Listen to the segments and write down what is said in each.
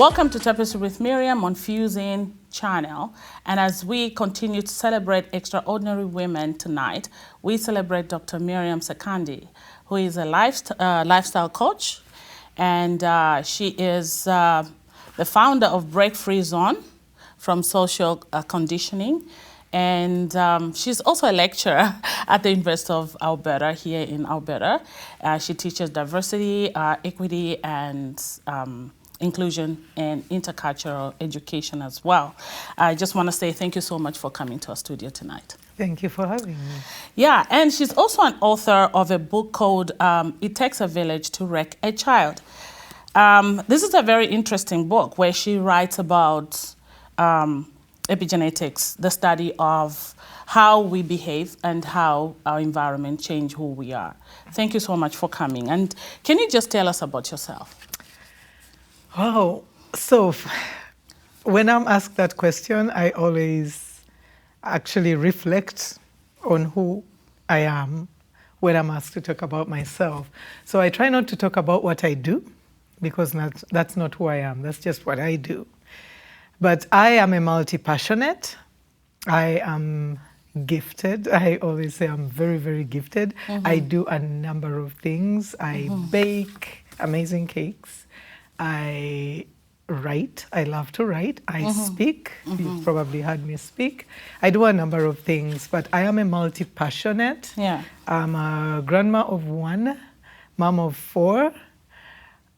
Welcome to Tapestry with Miriam on Fusing channel. And as we continue to celebrate extraordinary women tonight, we celebrate Dr. Miriam Sekandi, who is a lifestyle coach. And she is the founder of Break Free Zone from Social Conditioning. And she's also a lecturer at the University of Alberta here in Alberta. She teaches diversity, equity, and inclusion and intercultural education as well. I just want to say thank you so much for coming to our studio tonight. Thank you for having me. Yeah, and she's also an author of a book called It Takes a Village to Wreck a Child. This is a very interesting book where she writes about epigenetics, the study of how we behave and how our environment change who we are. Thank you so much for coming. And can you just tell us about yourself? Wow. So when I'm asked that question, I always actually reflect on who I am when I'm asked to talk about myself. So I try not to talk about what I do, because that's not who I am. That's just what I do. But I am a multi-passionate. I am gifted. I always say I'm very, very gifted. Mm-hmm. I do a number of things. I bake amazing cakes. I write. I love to write. I speak. You've probably heard me speak. I do a number of things, but I am a multi-passionate. Yeah. I'm a grandma of 1, mom of 4,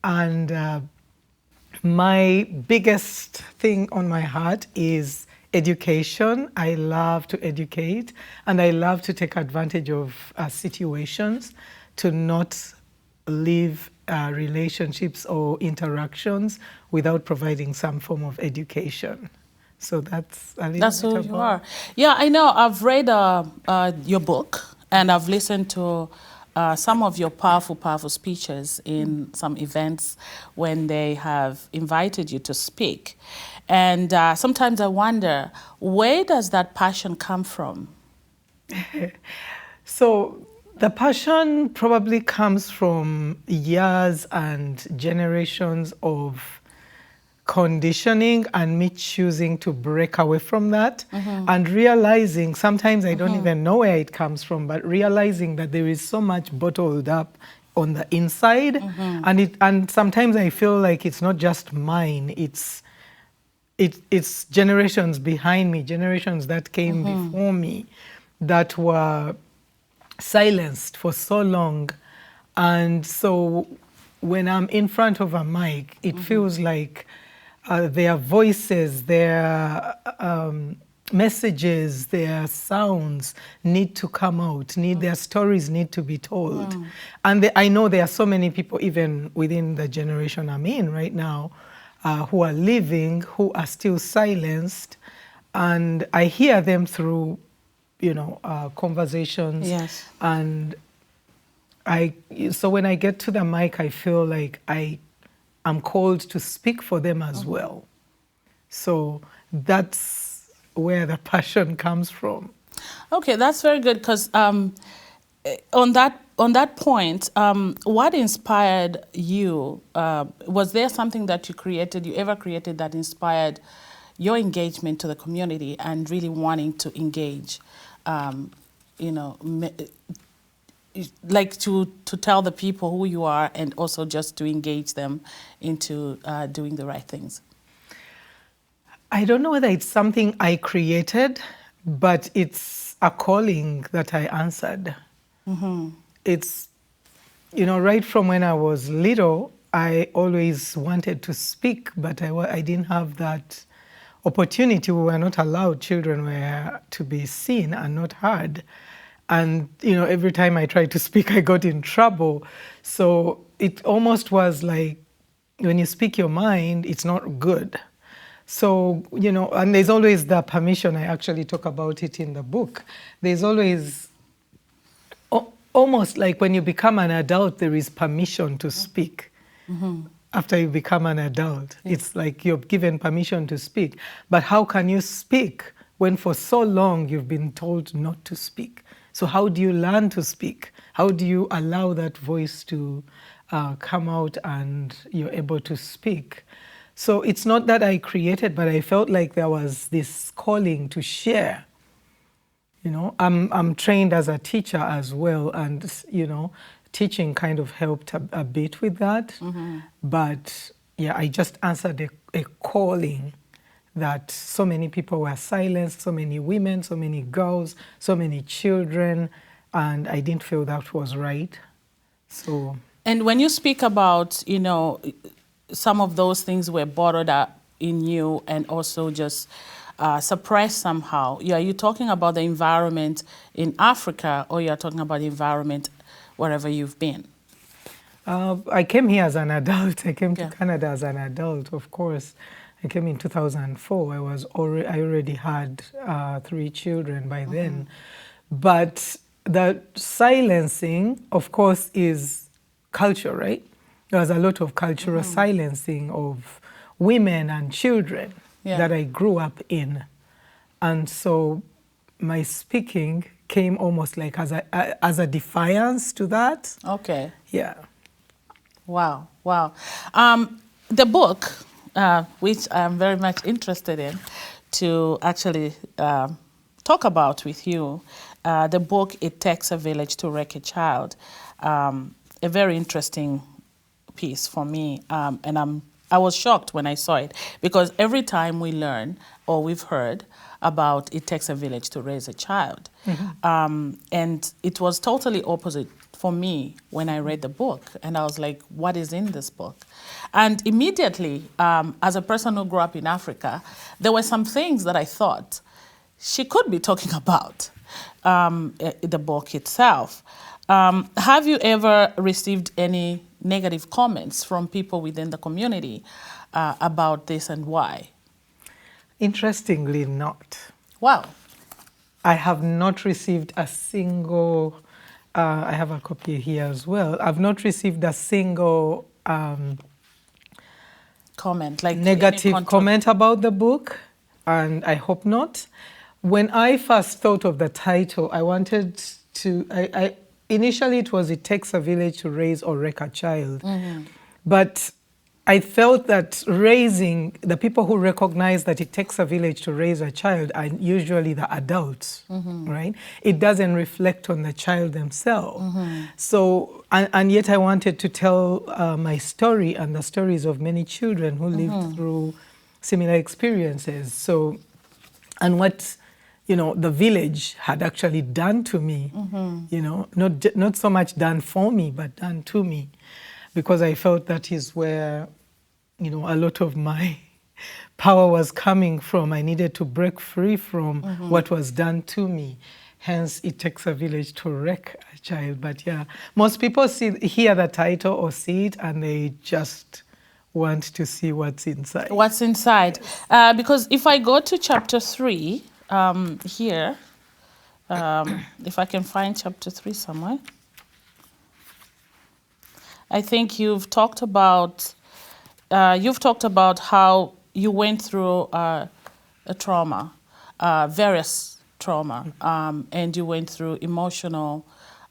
and my biggest thing on my heart is education. I love to educate, and I love to take advantage of situations to not leave relationships or interactions without providing some form of education. So that's a little That's bit who about. you are. Yeah, I know. I've read your book, and I've listened to some of your powerful, powerful speeches in some events when they have invited you to speak. And sometimes I wonder, where does that passion come from? So the passion probably comes from years and generations of conditioning and me choosing to break away from that and realizing, sometimes I don't even know where it comes from, but realizing that there is so much bottled up on the inside, and sometimes I feel like it's not just mine, it's generations behind me, generations that came before me that were silenced for so long. And so when I'm in front of a mic, it feels like their voices, their messages, their sounds need to come out, their stories need to be told. And I know there are so many people, even within the generation I'm in right now, who are living, who are still silenced. And I hear them through conversations. Yes. And so when I get to the mic, I feel like I'm called to speak for them as well. So that's where the passion comes from. Okay, that's very good, because on that point, what inspired you? Was there something that you ever created that inspired your engagement to the community and really wanting to engage, like to tell the people who you are and also just to engage them into doing the right things? I don't know whether it's something I created, but it's a calling that I answered. It's, right from when I was little, I always wanted to speak, but I didn't have that opportunity. We were not allowed. Children were to be seen and not heard. And, every time I tried to speak, I got in trouble. So it almost was like, when you speak your mind, it's not good. So, and there's always the permission. I actually talk about it in the book. There's always, almost like when you become an adult, there is permission to speak. After you become an adult, it's like you're given permission to speak. But how can you speak when for so long you've been told not to speak? So how do you learn to speak? How do you allow that voice to come out and you're able to speak? So it's not that I created, but I felt like there was this calling to share. You know, I'm trained as a teacher as well, and you know, teaching kind of helped a bit with that. But yeah, I just answered a calling that so many people were silenced, so many women, so many girls, so many children, and I didn't feel that was right. So. And when you speak about, you know, some of those things were bottled up in you and also just suppressed somehow, are you talking about the environment in Africa, or you're talking about the environment wherever you've been? I came here as an adult. I came to Canada as an adult, of course. I came in 2004. I already had 3 children by then. But the silencing, of course, is culture, right? There was a lot of cultural silencing of women and children that I grew up in. And so my speaking came almost like as a defiance to that. Okay. Yeah. Wow, wow. The book, which I'm very much interested in to actually talk about with you, the book, It Takes a Village to Wreck a Child, a very interesting piece for me, and I was shocked when I saw it, because every time we learn or we've heard about it takes a village to raise a child, and it was totally opposite for me when I read the book, and I was like, what is in this book? And immediately, as a person who grew up in Africa, there were some things that I thought she could be talking about the book itself. Have you ever received any negative comments from people within the community about this, and why? Interestingly, not. Wow. I have not received a single, I have a copy here as well. I've not received a single comment, like negative comment about the book, and I hope not. When I first thought of the title, I wanted to, initially it was It Takes a Village to Raise or Wreck a Child. But I felt that raising, the people who recognize that it takes a village to raise a child are usually the adults, right? It doesn't reflect on the child themselves. So, and yet I wanted to tell my story and the stories of many children who lived through similar experiences. So, and what, you know, the village had actually done to me, you know, not so much done for me, but done to me. Because I felt that is where, you know, a lot of my power was coming from. I needed to break free from what was done to me. Hence, It Takes a Village to Wreck a Child. But yeah, most people hear the title or see it, and they just want to see what's inside. What's inside? Because if I go to chapter 3 here, if I can find chapter 3 somewhere, I think you've talked about how you went through a trauma, various trauma, and you went through emotional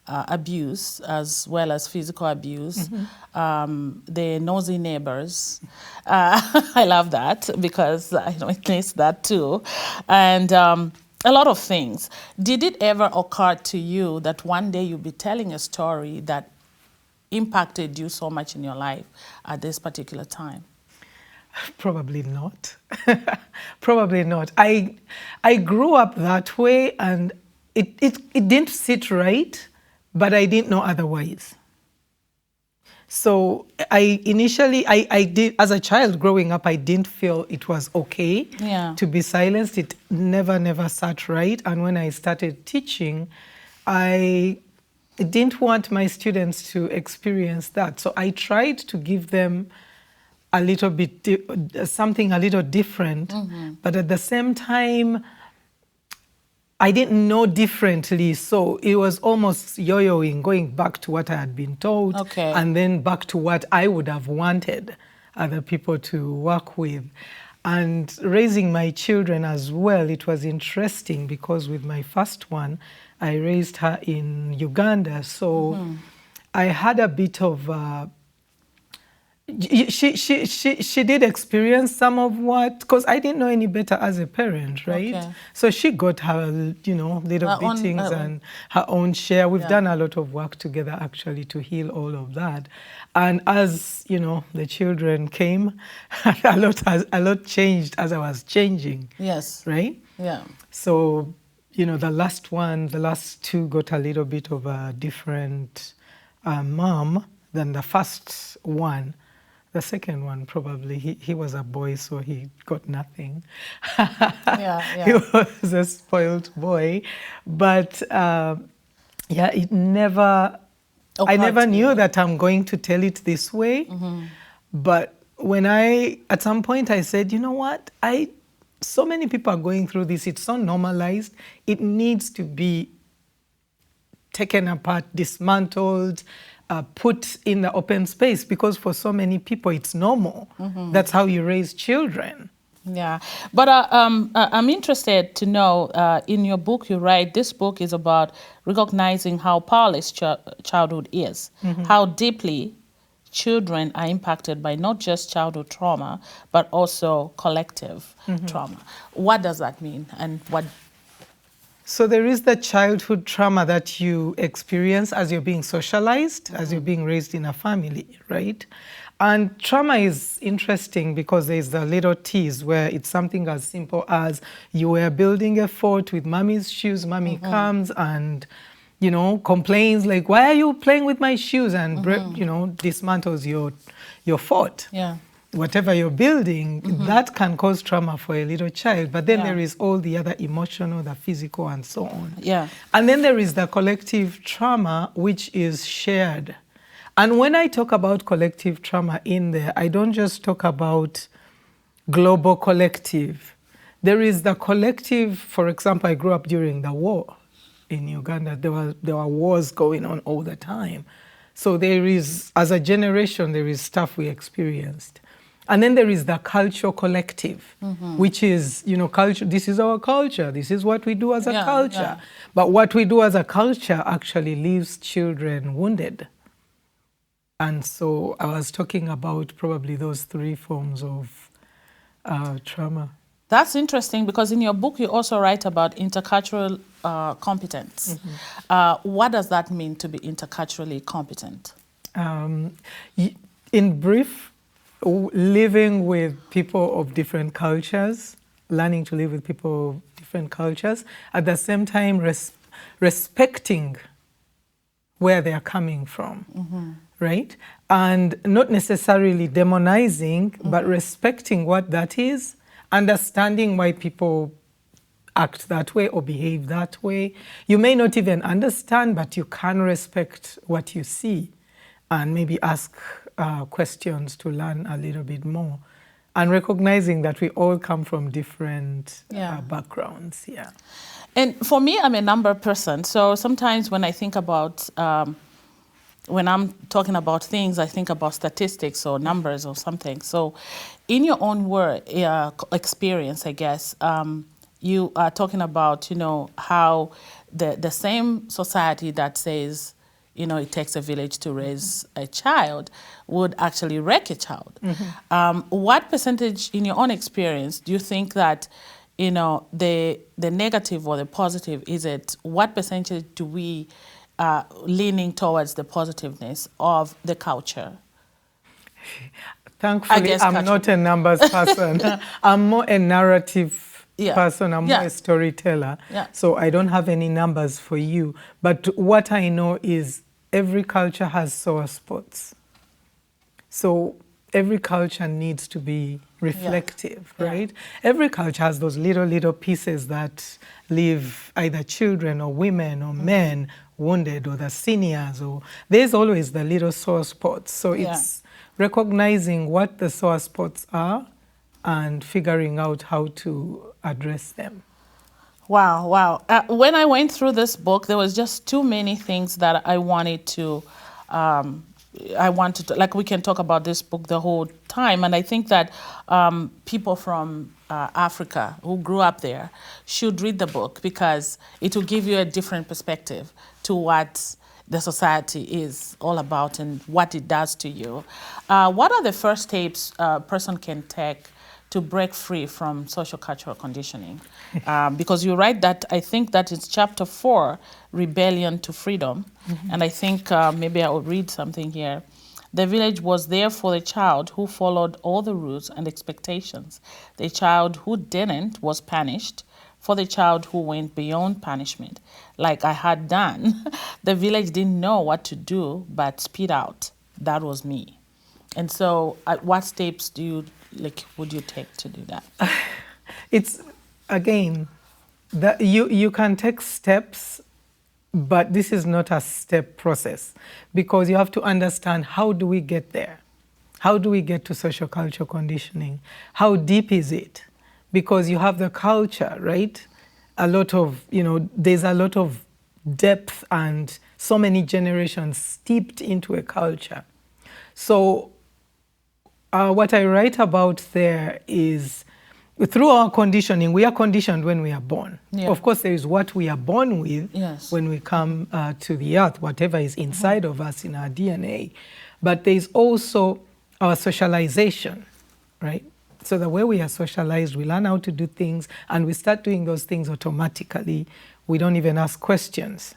abuse as well as physical abuse, the nosy neighbors. I love that because I witnessed that too, and a lot of things. Did it ever occur to you that one day you'll be telling a story that impacted you so much in your life at this particular time? Probably not. Probably not. I grew up that way, and it didn't sit right, but I didn't know otherwise. So I did, as a child growing up, I didn't feel it was okay to be silenced. It never sat right. And when I started teaching, I didn't want my students to experience that. So I tried to give them a little bit, something a little different, but at the same time, I didn't know differently. So it was almost yo-yoing, going back to what I had been told, and then back to what I would have wanted other people to work with. And raising my children as well, it was interesting because with my first one, I raised her in Uganda. So I had a bit of She did experience some of what, because I didn't know any better as a parent, right? Okay. So she got her, little Her own, beatings and her own share. We've Yeah. done a lot of work together actually to heal all of that. And as, the children came, a lot changed as I was changing. Yes. Right? Yeah. So, the last two got a little bit of a different mom than the first one. The second one, probably, he was a boy, so he got nothing. Yeah. He was a spoiled boy. But, it never... I never knew that I'm going to tell it this way. Mm-hmm. But at some point I said, you know what? So many people are going through this. It's so normalized. It needs to be taken apart, dismantled, put in the open space, because for so many people it's normal. Mm-hmm. That's how you raise children. Yeah, but I'm interested to know, in your book you write, this book is about recognizing how powerless childhood is, mm-hmm. how deeply children are impacted by not just childhood trauma, but also collective mm-hmm. trauma. What does that mean, and what? So there is the childhood trauma that you experience as you're being socialized, mm-hmm. as you're being raised in a family, right? And trauma is interesting because there's the little T's where it's something as simple as you were building a fort with mommy's shoes, mommy mm-hmm. comes and, complains like, why are you playing with my shoes? And, mm-hmm. Dismantles your fort. Yeah. Whatever you're building, mm-hmm. that can cause trauma for a little child. But then there is all the other emotional, the physical, and so on. Yeah. And then there is the collective trauma, which is shared. And when I talk about collective trauma in there, I don't just talk about global collective. There is the collective, for example, I grew up during the war in Uganda. There were wars going on all the time. So there is, as a generation, there is stuff we experienced. And then there is the cultural collective, mm-hmm. which is, culture. This is our culture. This is what we do as a culture. Yeah. But what we do as a culture actually leaves children wounded. And so I was talking about probably those three forms of trauma. That's interesting, because in your book you also write about intercultural competence. Mm-hmm. What does that mean to be interculturally competent? In brief, living with people of different cultures, learning to live with people of different cultures, at the same time respecting where they are coming from, mm-hmm. right? And not necessarily demonizing, mm-hmm. but respecting what that is, understanding why people act that way or behave that way. You may not even understand, but you can respect what you see and maybe ask questions to learn a little bit more, and recognizing that we all come from different backgrounds. Yeah. And for me, I'm a number person. So sometimes when I think about, when I'm talking about things, I think about statistics or numbers or something. So in your own word, experience, I guess, you are talking about, how the same society that says, it takes a village to raise a child would actually wreck a child. Mm-hmm. What percentage, in your own experience, do you think that, the negative or the positive, is it, what percentage do we leaning towards the positiveness of the culture? Thankfully, I'm not a numbers person. I'm more a narrative person. I'm more a storyteller. Yeah. So I don't have any numbers for you. But what I know is every culture has sore spots. So every culture needs to be reflective, right? Every culture has those little pieces that leave either children or women or men wounded, or the seniors, or there's always the little sore spots. So it's recognizing what the sore spots are and figuring out how to address them. Wow. When I went through this book, there was just too many things that I wanted to, like, we can talk about this book the whole time. And I think that people from Africa who grew up there should read the book, because it will give you a different perspective to what the society is all about and what it does to you. What are the first steps a person can take to break free from social cultural conditioning? Because you write that, I think that is chapter 4, Rebellion to Freedom. And I think maybe I will read something here. The village was there for the child who followed all the rules and expectations. The child who didn't was punished. For the child who went beyond punishment, like I had done, the village didn't know what to do but spit out. That was me. And so, what steps would you take to do that? It's, again, you can take steps, but this is not a step process, because you have to understand, how do we get there? How do we get to social cultural conditioning? How deep is it? Because you have the culture, right? A lot of, there's a lot of depth and so many generations steeped into a culture. So what I write about there is, through our conditioning, we are conditioned when we are born. Yeah. Of course, there is what we are born with when we come to the earth, whatever is inside of us in our DNA. But there is also our socialization, right? So the way we are socialized, we learn how to do things, and we start doing those things automatically. We don't even ask questions.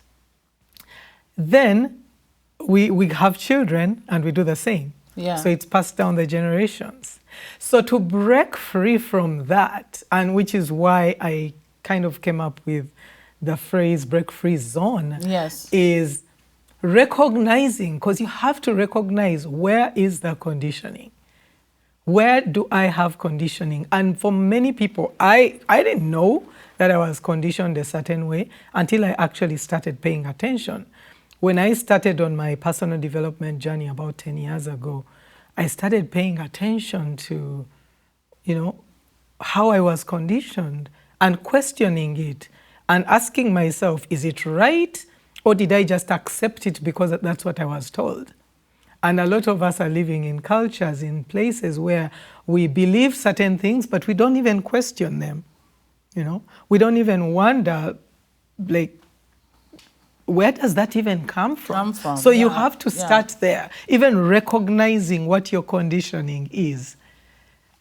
Then we have children, and we do the same. Yeah. So it's passed down the generations. So to break free from that, and which is why I kind of came up with the phrase break free zone, is recognizing, because you have to recognize, where is the conditioning? Where do I have conditioning? And for many people, I didn't know that I was conditioned a certain way until I actually started paying attention. When I started on my personal development journey about 10 years ago, I started paying attention to, how I was conditioned, and questioning it and asking myself, is it right? Or did I just accept it because that's what I was told? And a lot of us are living in cultures, in places where we believe certain things, but we don't even question them. We don't even wonder, where does that even come from? So you have to start there, even recognizing what your conditioning is,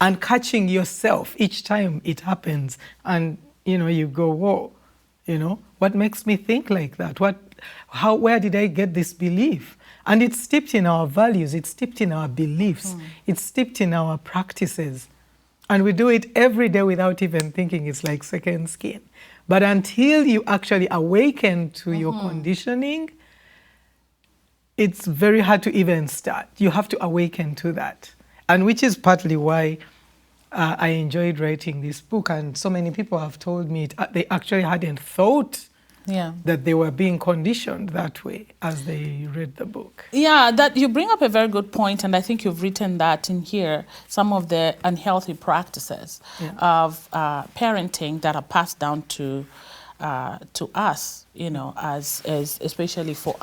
and catching yourself each time it happens. And, you go, whoa, what makes me think like that? Where did I get this belief? And it's steeped in our values, it's steeped in our beliefs, it's steeped in our practices. And we do it every day without even thinking. It's like second skin. But until you actually awaken to your conditioning, it's very hard to even start. You have to awaken to that. And which is partly why I enjoyed writing this book. And so many people have told me they actually hadn't thought that they were being conditioned that way as they read the book. Yeah, that you bring up a very good point, and I think you've written that in here, some of the unhealthy practices of parenting that are passed down to us, as especially for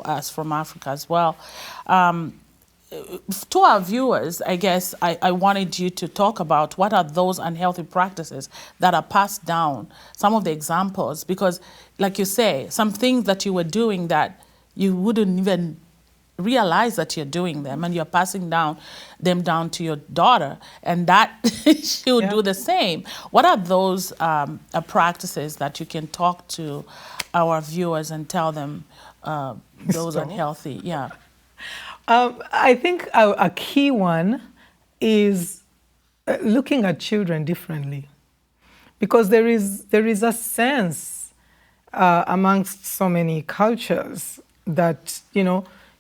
us from Africa as well. To our viewers, I guess I wanted you to talk about what are those unhealthy practices that are passed down, some of the examples, because like you say, some things that you were doing that you wouldn't even realize that you're doing them, and you're passing them down to your daughter, and that she would do the same. What are those practices that you can talk to our viewers and tell them those unhealthy? Yeah. I think a key one is looking at children differently, because there is a sense amongst so many cultures that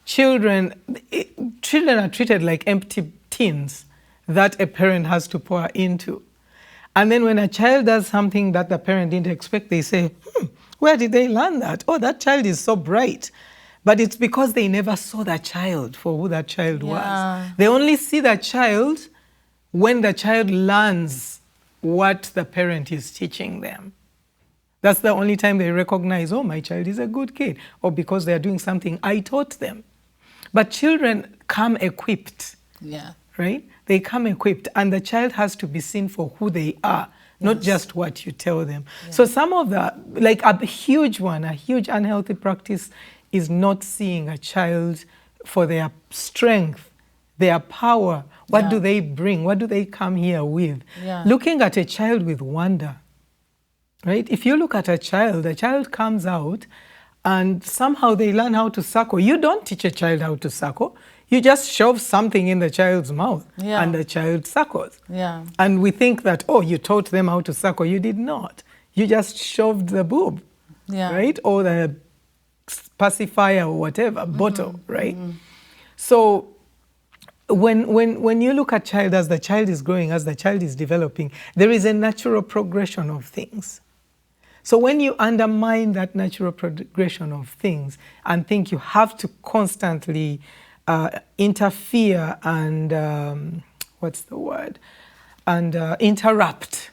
children are treated like empty tins that a parent has to pour into, and then when a child does something that the parent didn't expect, they say, where did they learn that? Oh, that child is so bright. But it's because they never saw that child for who that child was. They only see that child when the child learns what the parent is teaching them. That's the only time they recognize, oh, my child is a good kid, or because they're doing something I taught them. But children come equipped, right? They come equipped, and the child has to be seen for who they are, not just what you tell them. So some of the, like a huge unhealthy practice is not seeing a child for their strength, their power. What do they bring? What do they come here with? Looking at a child with wonder, right? If you look at a child comes out and somehow they learn how to suckle. You don't teach a child how to suckle. You just shove something in the child's mouth and the child suckles. And we think that, oh, you taught them how to suckle. You did not. You just shoved the boob, right? Or the pacifier or whatever, bottle, right? So when you look at child as the child is growing, as the child is developing, there is a natural progression of things. So when you undermine that natural progression of things and think you have to constantly interfere and interrupt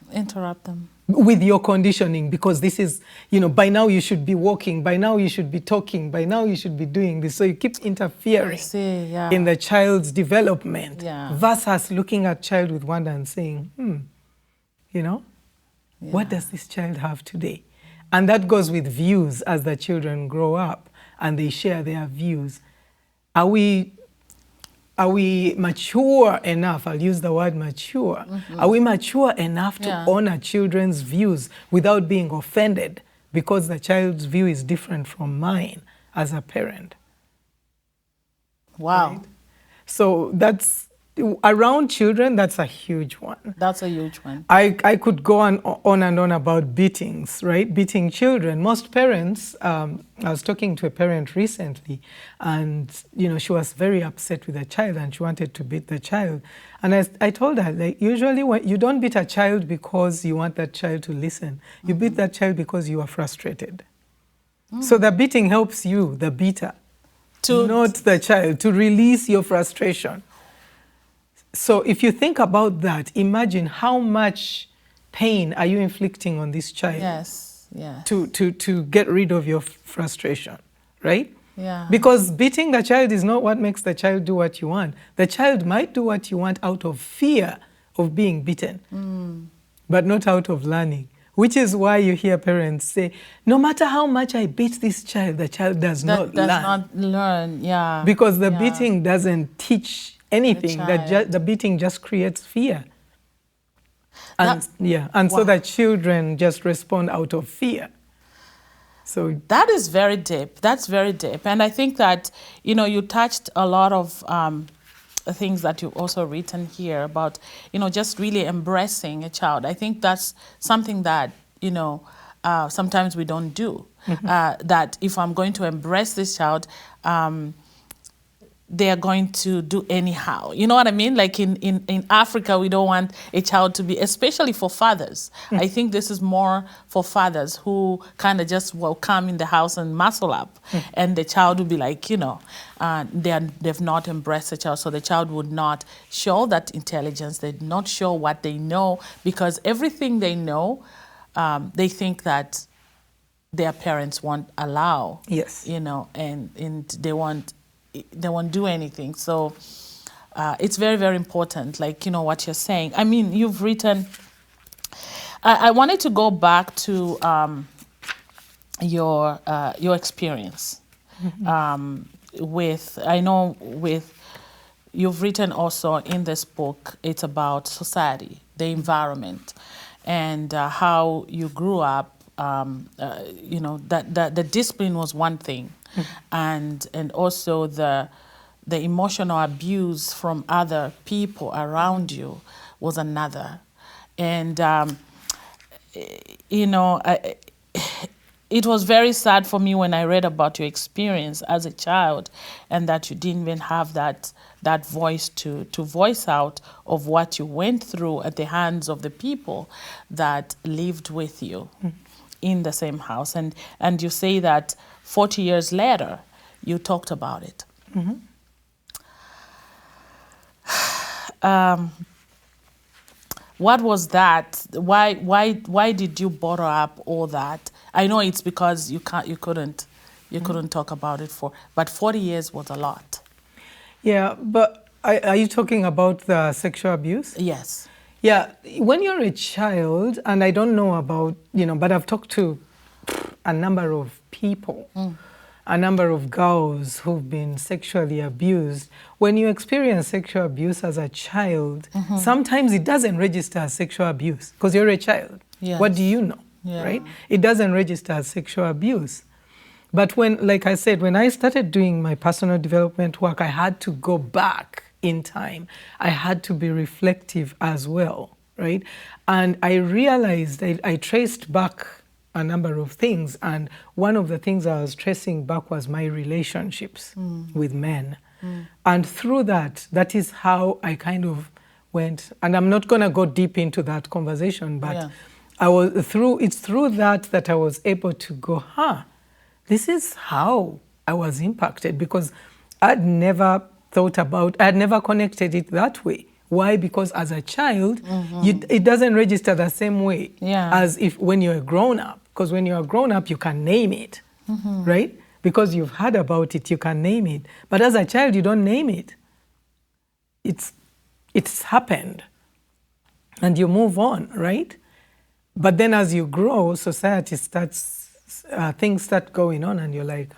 them with your conditioning, because this is, by now you should be walking, by now you should be talking, by now you should be doing this. So you keep interfering in the child's development versus looking at child with wonder and saying, what does this child have today? And that goes with views as the children grow up and they share their views. Are we mature enough? I'll use the word mature. Are we mature enough to honor children's views without being offended because the child's view is different from mine as a parent? Wow. Right? So that's, around children, that's a huge one. That's a huge one. I could go on and on about beatings, right? Beating children. Most parents, I was talking to a parent recently, and she was very upset with a child and she wanted to beat the child. And I told her, like, usually you don't beat a child because you want that child to listen. You beat that child because you are frustrated. So the beating helps you, the beater, not the child, to release your frustration. So if you think about that, imagine how much pain are you inflicting on this child to get rid of your frustration, right? Because beating the child is not what makes the child do what you want. The child might do what you want out of fear of being beaten, but not out of learning, which is why you hear parents say, no matter how much I beat this child, the child does not learn. Because the beating doesn't teach anything. The beating just creates fear. And so the children just respond out of fear. So that is very deep. That's very deep. And I think that, you touched a lot of things that you've also written here about, just really embracing a child. I think that's something that, sometimes we don't do. That if I'm going to embrace this child, they are going to do anyhow. You know what I mean? Like in Africa, we don't want a child to be, especially for fathers. I think this is more for fathers who kind of just will come in the house and muscle up. And the child will be like, they've not embraced the child. So the child would not show that intelligence. They'd not show what they know, because everything they know, they think that their parents won't allow. And they won't do anything. So it's very, very important, like, what you're saying. I mean, you've written, I wanted to go back to your experience you've written also in this book, it's about society, the environment, and how you grew up, that the discipline was one thing, and also the emotional abuse from other people around you was another. And it was very sad for me when I read about your experience as a child, and that you didn't even have that voice to voice out of what you went through at the hands of the people that lived with you in the same house. And you say that 40 years later, you talked about it. What was that? Why did you bottle up all that? I know it's because you couldn't talk about it but 40 years was a lot. Yeah, but are you talking about the sexual abuse? Yes. Yeah, when you're a child, and I don't know about, but I've talked to a number of people, a number of girls who've been sexually abused. When you experience sexual abuse as a child, sometimes it doesn't register as sexual abuse because you're a child. Yes. What do you know, right? It doesn't register as sexual abuse. But when, like I said, when I started doing my personal development work, I had to go back in time. I had to be reflective as well, right? And I realized, I traced back a number of things, and one of the things I was tracing back was my relationships with men. And through that, that is how I kind of went, and I'm not gonna go deep into that conversation, but it's through that I was able to go, this is how I was impacted, because I'd never connected it that way. Why? Because as a child, it doesn't register the same way as if when you're a grown up. Because when you're a grown up, you can name it, right? Because you've heard about it, you can name it. But as a child, you don't name it. It's happened, and you move on, right? But then as you grow, society starts. Things start going on, and you're like,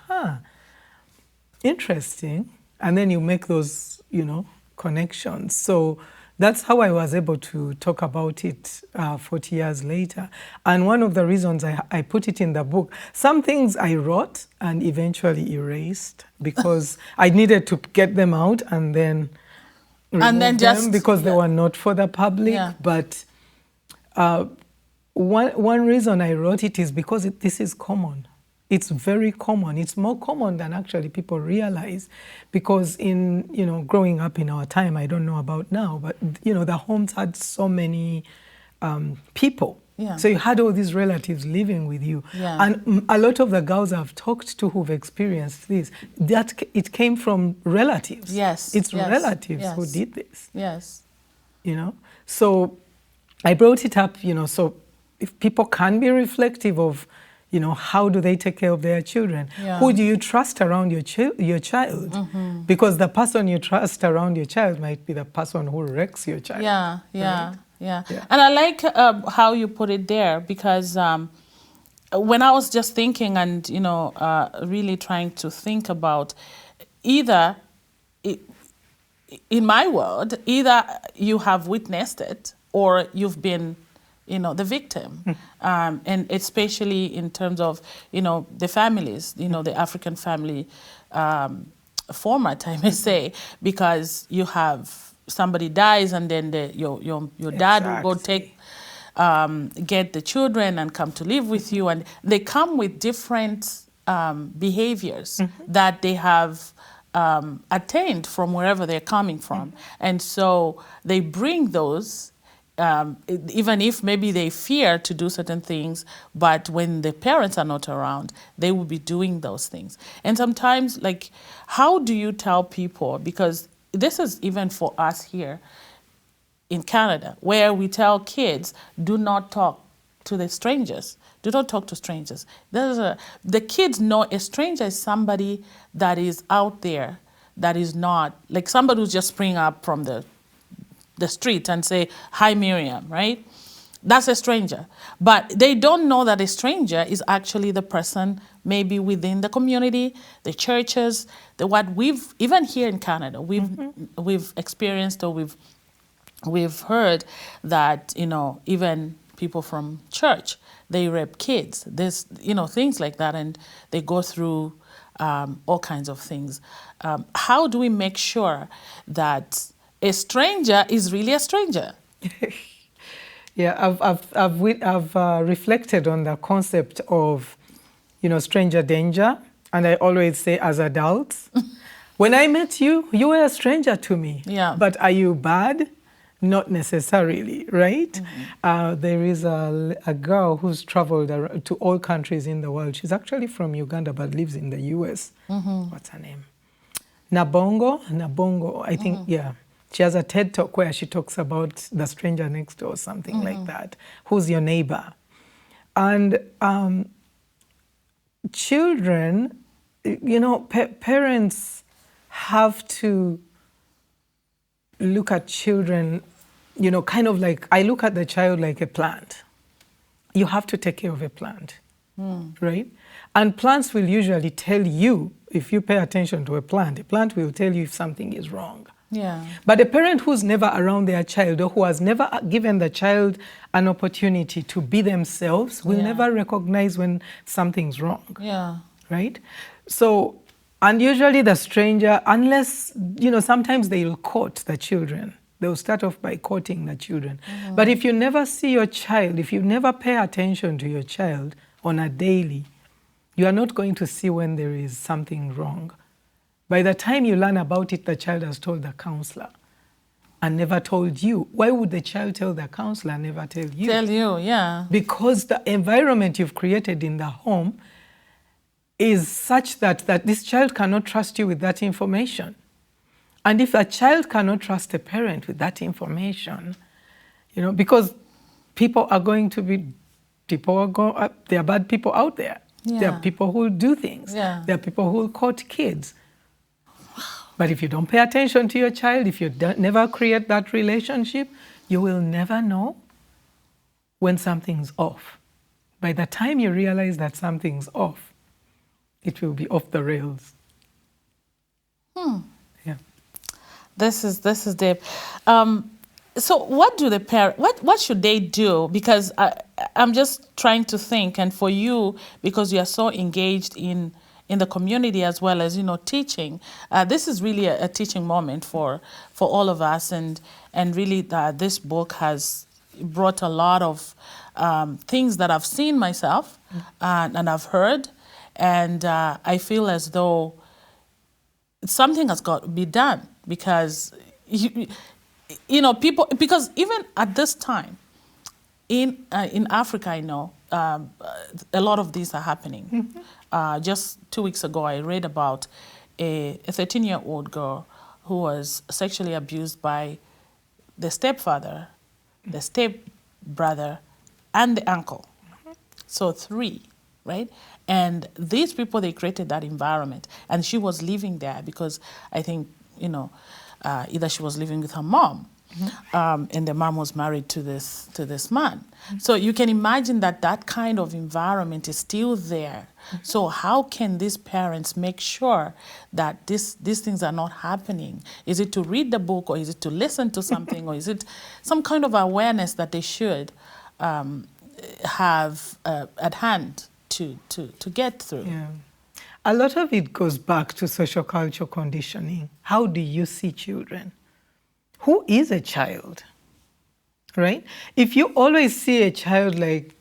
interesting. And then you make those, connections. So that's how I was able to talk about it 40 years later. And one of the reasons I put it in the book, some things I wrote and eventually erased because I needed to get them out and then remove them because they were not for the public. But one reason I wrote it is because this is common. It's very common. It's more common than actually people realize, because in growing up in our time, I don't know about now, but the homes had so many people. So you had all these relatives living with you, and a lot of the girls I've talked to who've experienced this, that it came from relatives. It's relatives who did this. So I brought it up. So if people can be reflective of, how do they take care of their children? Who do you trust around your child? Because the person you trust around your child might be the person who wrecks your child. Right? And I like how you put it there, because when I was just thinking and, really trying to think about either, in my world, either you have witnessed it or you've been the victim, and especially in terms of, the families, the African family format, I may say, because you have somebody dies and then your dad will go get the children and come to live with you, and they come with different behaviors that they have attained from wherever they're coming from, and so they bring those. Even if maybe they fear to do certain things, but when the parents are not around, they will be doing those things. And sometimes, like, how do you tell people, because this is even for us here in Canada, where we tell kids, do not talk to the strangers. Do not talk to strangers. The kids know a stranger is somebody that is out there, that is not, like somebody who's just spring up from the street and say, hi, Miriam, right? That's a stranger. But they don't know that a stranger is actually the person maybe within the community, the churches, what we've, even here in Canada, we've experienced, or we've heard that, even people from church, they rape kids. There's, things like that, and they go through all kinds of things. How do we make sure that a stranger is really a stranger? I've reflected on the concept of, stranger danger, and I always say, as adults, when I met you, you were a stranger to me. But are you bad? Not necessarily, right? There is a girl who's traveled to all countries in the world. She's actually from Uganda but lives in the US. What's her name? Nabongo, I think, She has a TED Talk where she talks about the stranger next door, something like that. Who's your neighbor? And children, parents have to look at children kind of like, I look at the child like a plant. You have to take care of a plant, right? And plants will usually tell you, if you pay attention to a plant will tell you if something is wrong. Yeah. But a parent who's never around their child, or who has never given the child an opportunity to be themselves, will never recognize when something's wrong. Yeah. Right? So, and usually the stranger, unless, sometimes they'll court the children. They'll start off by courting the children. But if you never see your child, if you never pay attention to your child on a daily, you are not going to see when there is something wrong. By the time you learn about it, the child has told the counselor and never told you. Why would the child tell the counselor and never tell you? Tell you, yeah. Because the environment you've created in the home is such that this child cannot trust you with that information. And if a child cannot trust a parent with that information, because people are going to be, there are bad people out there. Yeah. There are people who do things. Yeah. There are people who court kids. But if you don't pay attention to your child, if you never create that relationship, you will never know when something's off. By the time you realize that something's off, it will be off the rails. Yeah. This is deep. So what do the parents, what should they do? Because I'm just trying to think, and for you, because you are so engaged in the community as well as, teaching, this is really a teaching moment for all of us, and really this book has brought a lot of things that I've seen myself and I've heard, and I feel as though something has got to be done, because people, because even at this time in Africa, I know a lot of these are happening. Just 2 weeks ago, I read about a 13-year-old girl who was sexually abused by the stepfather, the stepbrother, and the uncle. So 3, right? And these people, they created that environment. And she was living there because I think, either she was living with her mom, and the mom was married to this man. So you can imagine that kind of environment is still there. So how can these parents make sure that these things are not happening? Is it to read the book, or is it to listen to something, or is it some kind of awareness that they should have at hand to get through? Yeah. A lot of it goes back to social cultural conditioning. How do you see children? Who is a child? Right? If you always see a child like,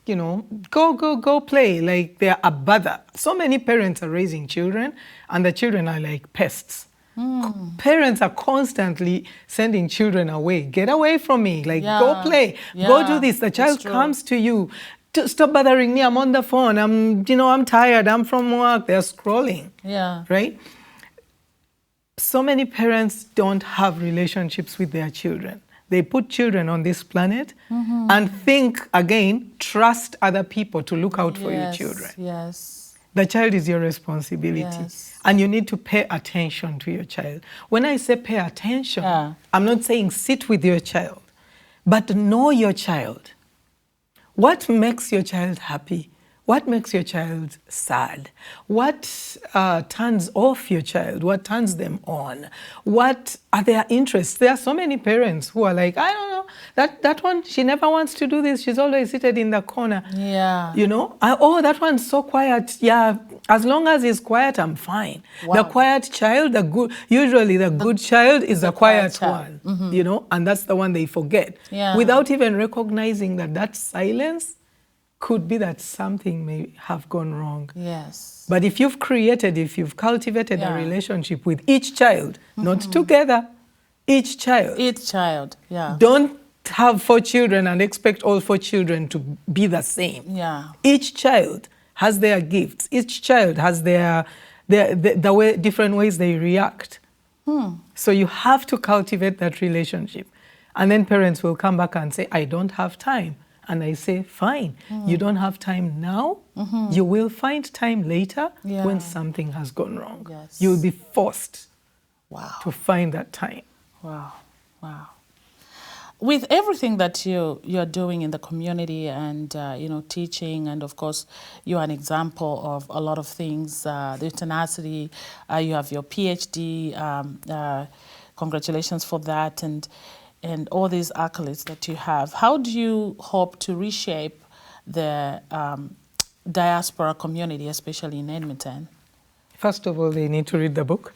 go play, like they're a bother. So many parents are raising children, and the children are like pests. Parents are constantly sending children away. Get away from me. Like, go play. Go do this. The child comes to you. Stop bothering me. I'm on the phone. I'm tired. I'm from work. They're scrolling. Yeah. Right? So many parents don't have relationships with their children. They put children on this planet and trust other people to look out for your children. Yes. The child is your responsibility. Yes. And you need to pay attention to your child. When I say pay attention, I'm not saying sit with your child, but know your child. What makes your child happy? What makes your child sad? What turns off your child? What turns them on? What are their interests? There are so many parents who are like, I don't know, that one, she never wants to do this. She's always seated in the corner. Yeah. Oh, that one's so quiet. Yeah, as long as he's quiet, I'm fine. Wow. The quiet child, usually the good child is the quiet one, and that's the one they forget. Yeah. Without even recognizing that silence could be that something may have gone wrong. Yes. But if you've cultivated a relationship with each child, not together, each child. Each child, yeah. Don't have 4 children and expect all 4 children to be the same. Yeah. Each child has their gifts. Each child has the way, different ways they react. So you have to cultivate that relationship. And then parents will come back and say, I don't have time. And I say, fine, you don't have time now. You will find time later when something has gone wrong. Yes. You'll be forced Wow. to find that time. Wow. Wow. with everything that you're doing in the community and teaching, and of course you're an example of a lot of things, the tenacity, you have your PhD, congratulations for that, and all these accolades that you have. How do you hope to reshape the diaspora community, especially in Edmonton? First of all, they need to read the book.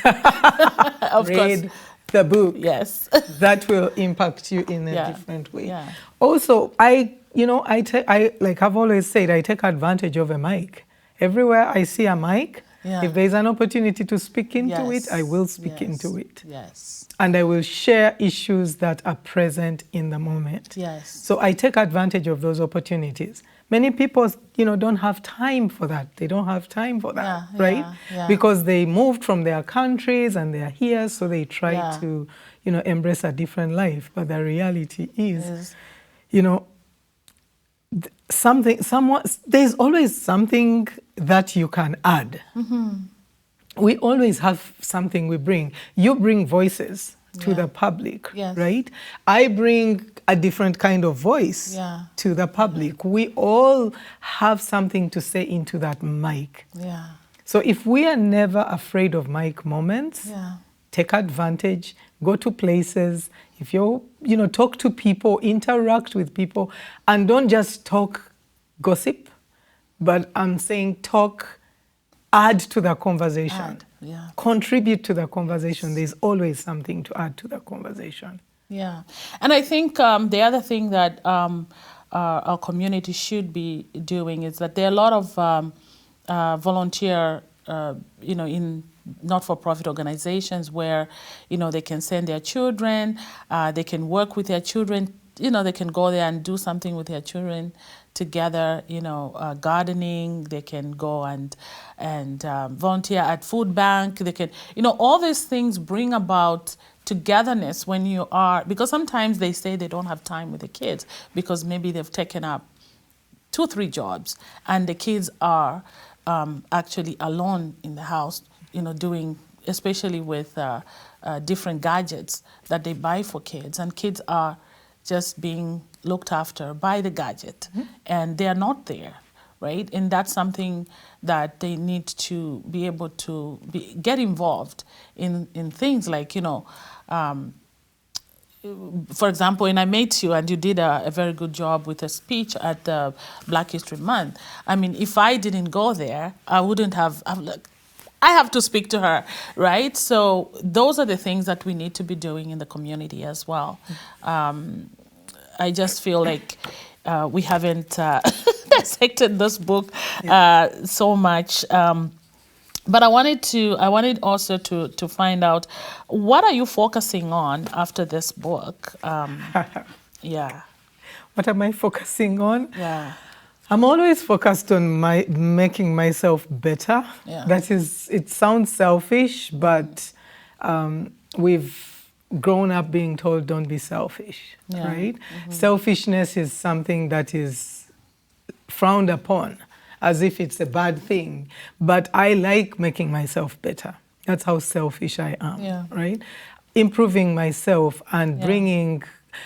Of course. Read the book. Yes. That will impact you in a different way. Yeah. Also, I like I've always said, I take advantage of a mic. Everywhere I see a mic, if there's an opportunity to speak into it, I will speak into it. Yes. And I will share issues that are present in the moment. Yes. So I take advantage of those opportunities. Many people, don't have time for that. They don't have time for that, right? Yeah. Because they moved from their countries and they're here, so they try to, embrace a different life. But the reality is, there's always something that you can add. Mm-hmm. We always have something we bring. You bring voices to the public, right? I bring a different kind of voice to the public. We all have something to say into that mic. Yeah. So if we are never afraid of mic moments, take advantage, go to places. If you talk to people, interact with people, and don't just talk gossip, but I'm saying add to the conversation. Contribute to the conversation. There's always something to add to the conversation. Yeah. And I think the other thing that our community should be doing is that there are a lot of volunteer, in not-for-profit organizations where, they can send their children, they can work with their children, they can go there and do something with their children together, gardening, they can go and volunteer at food bank, they can, all these things bring about togetherness when you are, because sometimes they say they don't have time with the kids because maybe they've taken up 2-3 jobs and the kids are actually alone in the house, doing, especially with different gadgets that they buy for kids, and kids are just being looked after by the gadget, and they're not there, right? And that's something that they need to be able to get involved in things like, for example, when I met you and you did a very good job with a speech at the Black History Month. I mean, if I didn't go there, I wouldn't have, I have to speak to her, right? So those are the things that we need to be doing in the community as well. I just feel like we haven't dissected this book so much. But I wanted also to find out, what are you focusing on after this book? What am I focusing on? Yeah. I'm always focused on making myself better. Yeah. That is, it sounds selfish, but we've grown up being told don't be selfish, right? Mm-hmm. Selfishness is something that is frowned upon as if it's a bad thing. But I like making myself better. That's how selfish I am, right? Improving myself and bringing,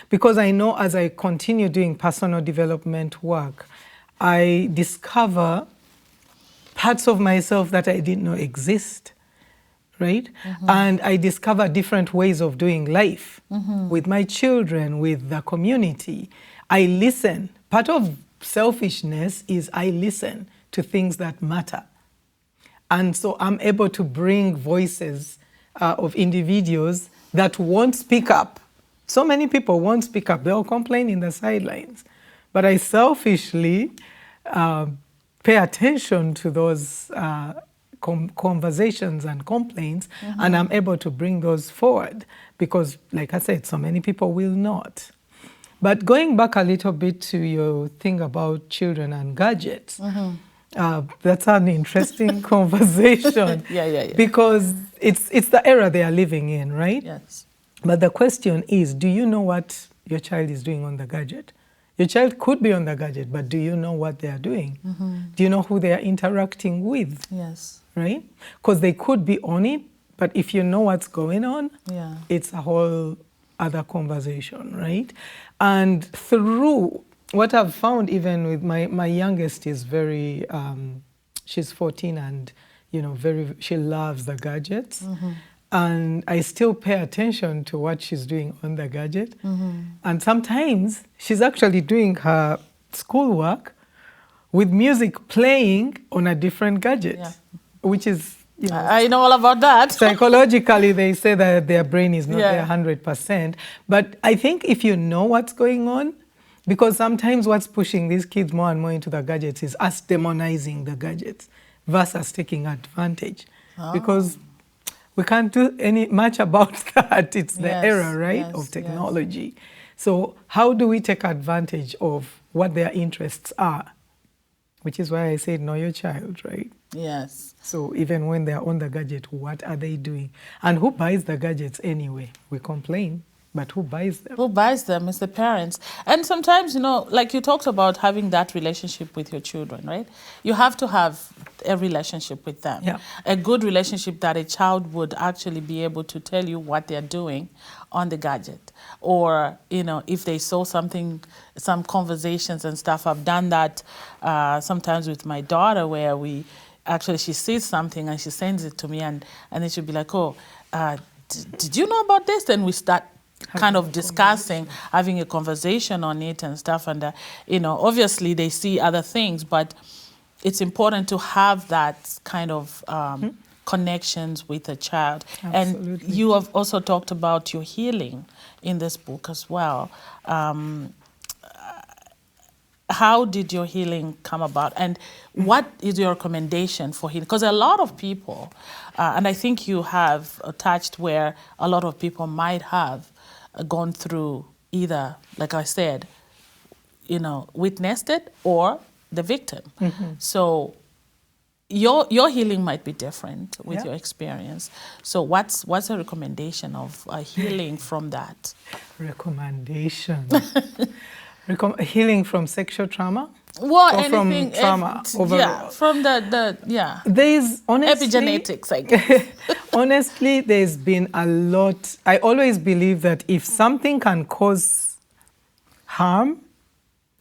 because I know as I continue doing personal development work, I discover parts of myself that I didn't know exist, right? Mm-hmm. And I discover different ways of doing life with my children, with the community. I listen. Part of selfishness is I listen to things that matter. And so I'm able to bring voices of individuals that won't speak up. So many people won't speak up. They'll complain in the sidelines. But I selfishly pay attention to those conversations and complaints, and I'm able to bring those forward because, like I said, so many people will not. But going back a little bit to your thing about children and gadgets, that's an interesting conversation. Because it's the era they are living in, right? Yes. But the question is, do you know what your child is doing on the gadget? Your child could be on the gadget, but do you know what they are doing? Do you know who they are interacting with? Yes. Right? Because they could be on it, but if you know what's going on, it's a whole other conversation, right? And through what I've found, even with my youngest is very, she's 14 and, she loves the gadgets. Mm-hmm. And I still pay attention to what she's doing on the gadget. Mm-hmm. And sometimes she's actually doing her schoolwork with music playing on a different gadget, which is, I know all about that. Psychologically, they say that their brain is not there 100%. But I think if you know what's going on, because sometimes what's pushing these kids more and more into the gadgets is us demonizing the gadgets versus taking advantage. Because we can't do much about that. It's the era, right, of technology. So how do we take advantage of what their interests are? Which is why I said know your child, right? Yes. So even when they're on the gadget, what are they doing? And who buys the gadgets anyway? We complain, but who buys them? Who buys them? It's the parents. And sometimes, like you talked about having that relationship with your children, right? You have to have a relationship with them. Yeah. A good relationship that a child would actually be able to tell you what they're doing on the gadget. Or, if they saw something, some conversations and stuff. I've done that sometimes with my daughter where she sees something and she sends it to me and then she'll be like, did you know about this? Then we start kind of discussing, having a conversation on it and stuff. And, obviously they see other things, but it's important to have that kind of connections with a child. Absolutely. And you have also talked about your healing in this book as well. How did your healing come about? And what is your recommendation for healing? Because a lot of people, and I think you have touched where a lot of people might have gone through either, like I said, witnessed it or the victim. Mm-hmm. So your healing might be different with your experience. So what's a recommendation of healing from that? Recommendation. Healing from sexual trauma? Well, or anything, from trauma overall? Yeah, from the There's honestly... Epigenetics, I guess. Honestly, there's been a lot. I always believe that if something can cause harm,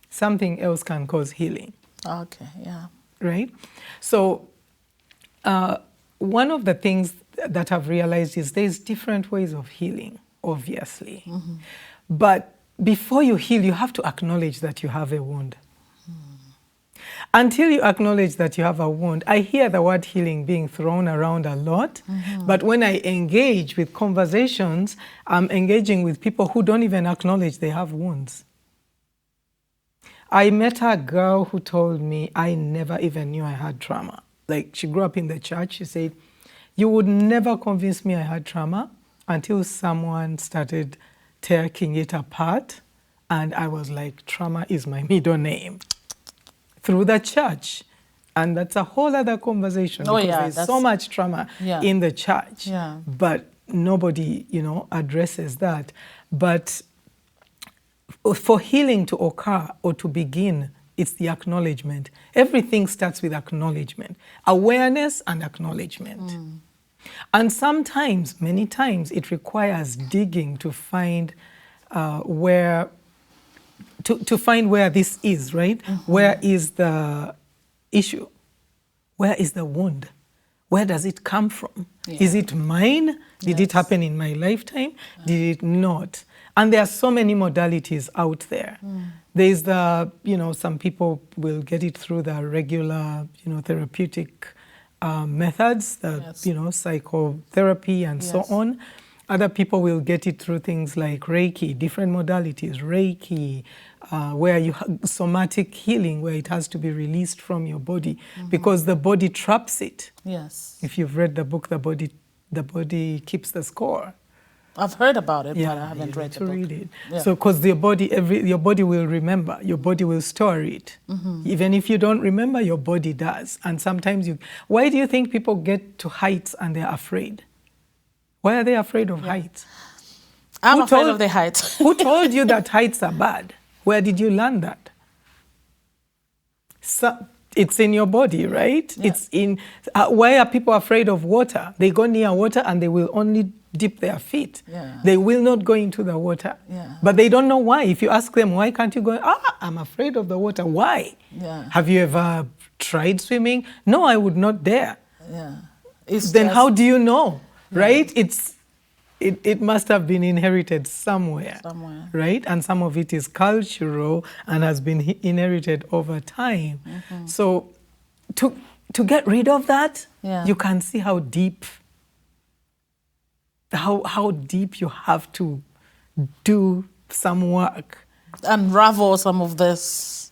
something else can cause healing. Okay, yeah. Right? So one of the things that I've realized is there's different ways of healing, obviously. Mm-hmm. But before you heal, you have to acknowledge that you have a wound. Until you acknowledge that you have a wound, I hear the word healing being thrown around a lot, but when I engage with conversations, I'm engaging with people who don't even acknowledge they have wounds. I met a girl who told me I never even knew I had trauma. Like, she grew up in the church. She said, you would never convince me I had trauma until someone started taking it apart, and I was like, trauma is my middle name. Through the church. And that's a whole other conversation because there's so much trauma in the church. Yeah. But nobody, addresses that. But for healing to occur or to begin, it's the acknowledgement. Everything starts with acknowledgement. Awareness and acknowledgement. And sometimes, many times, it requires digging to find where this is, right? Mm-hmm. Where is the issue? Where is the wound? Where does it come from? Yeah. Is it mine? Did it happen in my lifetime? Did it not? And there are so many modalities out there. There's some people will get it through the regular, therapeutic methods, psychotherapy and so on. Other people will get it through things like Reiki, different modalities, Reiki, where you have somatic healing, where it has to be released from your body because the body traps it. Yes. If you've read the book, the body keeps the score. I've heard about it, but I haven't read the book. Read it. Yeah. So, because your body will remember, your body will store it. Even if you don't remember, your body does. And sometimes why do you think people get to heights and they're afraid? Why are they afraid of heights? I'm afraid of the heights. Who told you that heights are bad? Where did you learn that? it's in your body, right? Yeah. It's in. Why are people afraid of water? They go near water and they will only dip their feet. Yeah. They will not go into the water. Yeah. But they don't know why. If you ask them, why can't you go? I'm afraid of the water. Why? Yeah. Have you ever tried swimming? No, I would not dare. Yeah. Then how do you know, right? It must have been inherited somewhere, right? And some of it is cultural and has been inherited over time. Mm-hmm. So to get rid of that, you can see how deep you have to do some work. Unravel some of these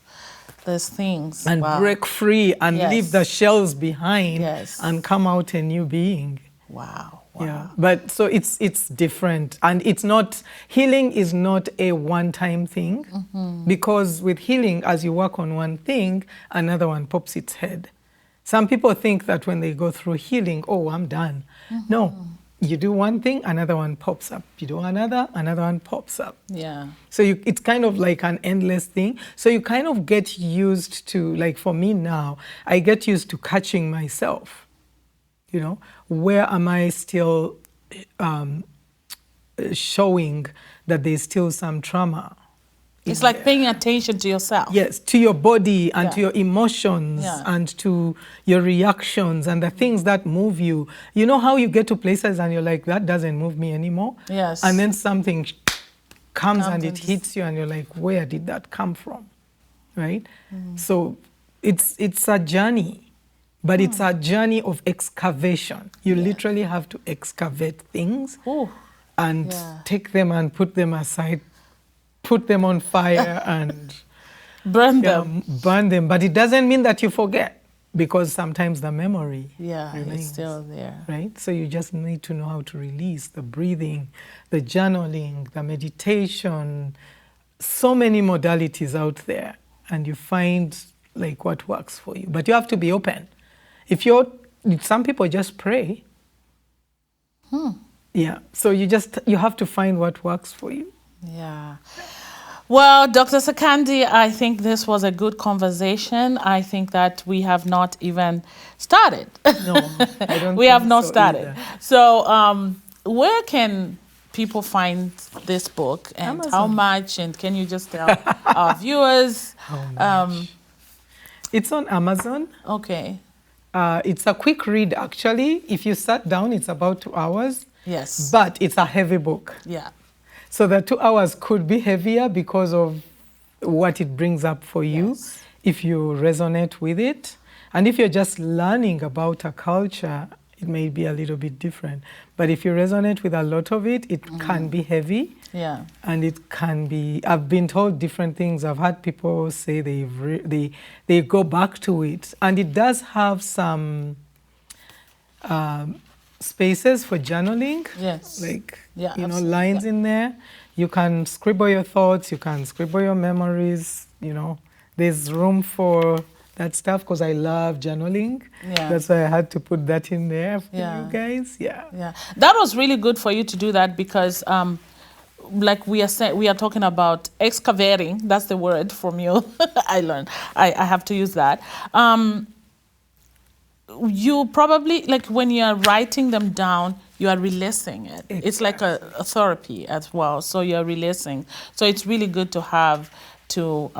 things. And break free and leave the shells behind and come out a new being. Wow. Yeah, but so it's different, and it's not, healing is not a one-time thing, because with healing, as you work on one thing, another one pops its head. Some people think that when they go through healing, oh, I'm done. No, you do one thing, another one pops up. You do another one pops up. Yeah. So it's kind of like an endless thing. So you kind of get used to, like for me now, I get used to catching myself. You know, where am I still showing that there's still some trauma? It's like paying attention to yourself. Yes, to your body and to your emotions and to your reactions and the things that move you. You know how you get to places and you're like, that doesn't move me anymore? Yes. And then something comes and it hits you and you're like, where did that come from? Right? So it's a journey. But it's a journey of excavation. You literally have to excavate things and take them and put them aside, put them on fire and burn them. Burn them. But it doesn't mean that you forget, because sometimes the memory remains, it's still there. Right? So you just need to know how to release the breathing, the journaling, the meditation, so many modalities out there, and you find like what works for you. But you have to be open. Some people just pray. Yeah, so you have to find what works for you. Yeah. Well, Dr. Sekandi, I think this was a good conversation. I think that we have not even started. No, I don't We have not so started. Either. So where can people find this book, and Amazon. How much? And can you just tell our viewers? How much? It's on Amazon. Okay. It's a quick read, actually. If you sat down, it's about 2 hours. Yes. But it's a heavy book. Yeah. So the 2 hours could be heavier because of what it brings up for you, if you resonate with it. And if you're just learning about a culture, it may be a little bit different. But if you resonate with a lot of it, it can be heavy. Yeah. And it can be, I've been told different things. I've had people say they go back to it. And it does have some spaces for journaling. Yes. Like, absolutely. lines in there. You can scribble your thoughts. You can scribble your memories. There's room for that stuff, because I love journaling. Yeah. That's why I had to put that in there for you guys. Yeah. Yeah. That was really good for you to do that, because like we are talking about excavating. That's the word from you. I learned. I have to use that. You probably, like when you're writing them down, you are releasing it. Exactly. It's like a therapy as well. So you're releasing. So it's really good to have to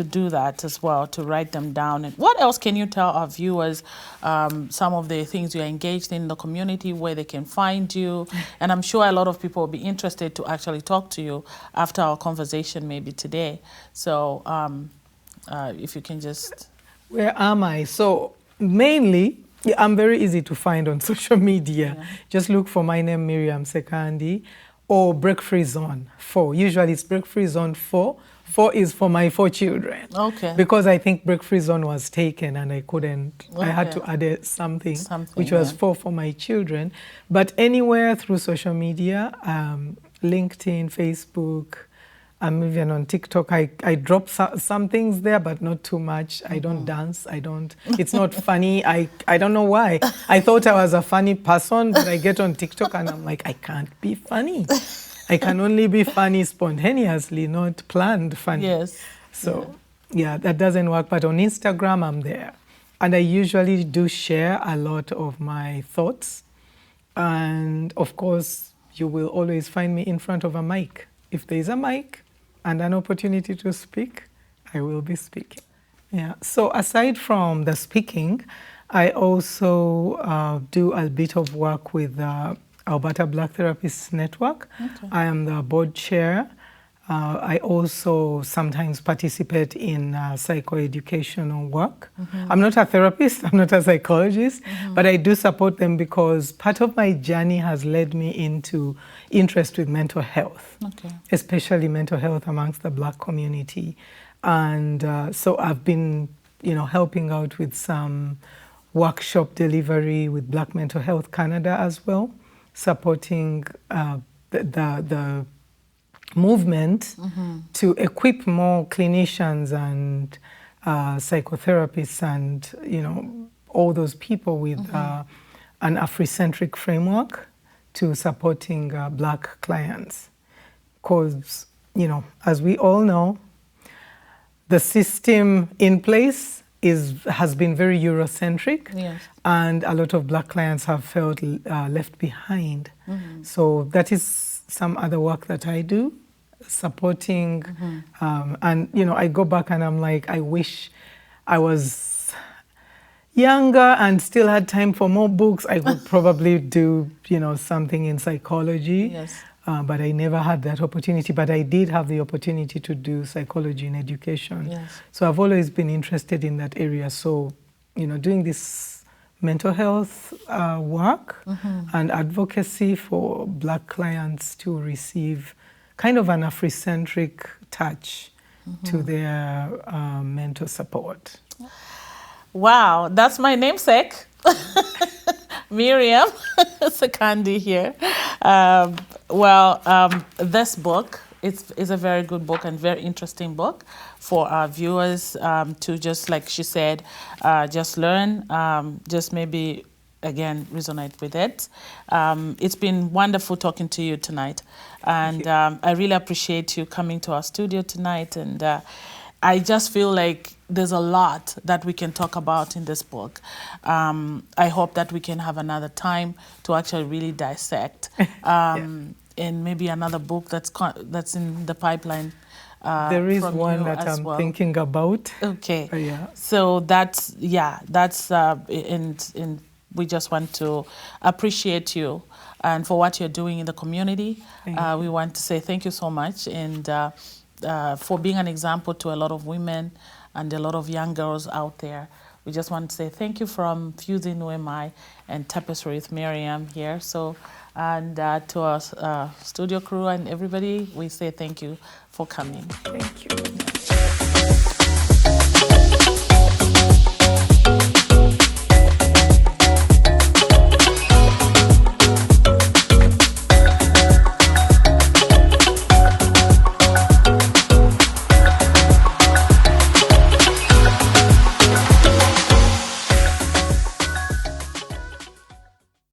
do that as well, to write them down. And what else can you tell our viewers, some of the things you're engaged in the community, where they can find you? And I'm sure a lot of people will be interested to actually talk to you after our conversation, maybe today. So if you can just... Where am I? So mainly, I'm very easy to find on social media. Yeah. Just look for my name, Miriam Sekandi, or Break Free Zone 4. Usually it's Break Free Zone 4. 4 is for my 4 children. Okay. Because I think Break Free Zone was taken and I couldn't, I had to add something which was 4 for my children. But anywhere through social media, LinkedIn, Facebook, I'm even on TikTok. I drop some things there, but not too much. I don't dance. It's not funny. I don't know why. I thought I was a funny person, but I get on TikTok and I'm like, I can't be funny. I can only be funny spontaneously, not planned funny. Yes. So yeah, that doesn't work. But on Instagram, I'm there. And I usually do share a lot of my thoughts. And of course, you will always find me in front of a mic. If there's a mic and an opportunity to speak, I will be speaking. Yeah. So aside from the speaking, I also do a bit of work with the Alberta Black Therapists Network. Okay. I am the board chair. I also sometimes participate in psychoeducational work. I'm not a therapist, I'm not a psychologist, but I do support them because part of my journey has led me into interest with mental health, especially mental health amongst the Black community. And so I've been, helping out with some workshop delivery with Black Mental Health Canada as well, supporting the movement to equip more clinicians and psychotherapists and all those people with an Afrocentric framework to supporting Black clients. Because, as we all know, the system in place has been very Eurocentric, yes, and a lot of Black clients have felt left behind. So that is some other work that I do, supporting, and I go back and I'm like, I wish I was younger and still had time for more books. I would probably do something in psychology. yes. But I never had that opportunity. But I did have the opportunity to do psychology in education. Yes. So I've always been interested in that area. So, doing this mental health work and advocacy for Black clients to receive kind of an Afrocentric touch to their mental support. Wow, that's my namesake. Miriam Sekandi here. This book is a very good book and very interesting book for our viewers to just, like she said, just learn, just maybe, again, resonate with it. It's been wonderful talking to you tonight. And I really appreciate you coming to our studio tonight. And I just feel like there's a lot that we can talk about in this book. I hope that we can have another time to actually really dissect. And maybe another book that's in the pipeline. There is one that I'm thinking about. Okay. Yeah. So that's and we just want to appreciate you and for what you're doing in the community. We want to say thank you so much, and for being an example to a lot of women and a lot of young girls out there. We just want to say thank you from Fusing UMI and Tapestry with Miriam here. So, and to our studio crew and everybody, we say thank you for coming. Thank you.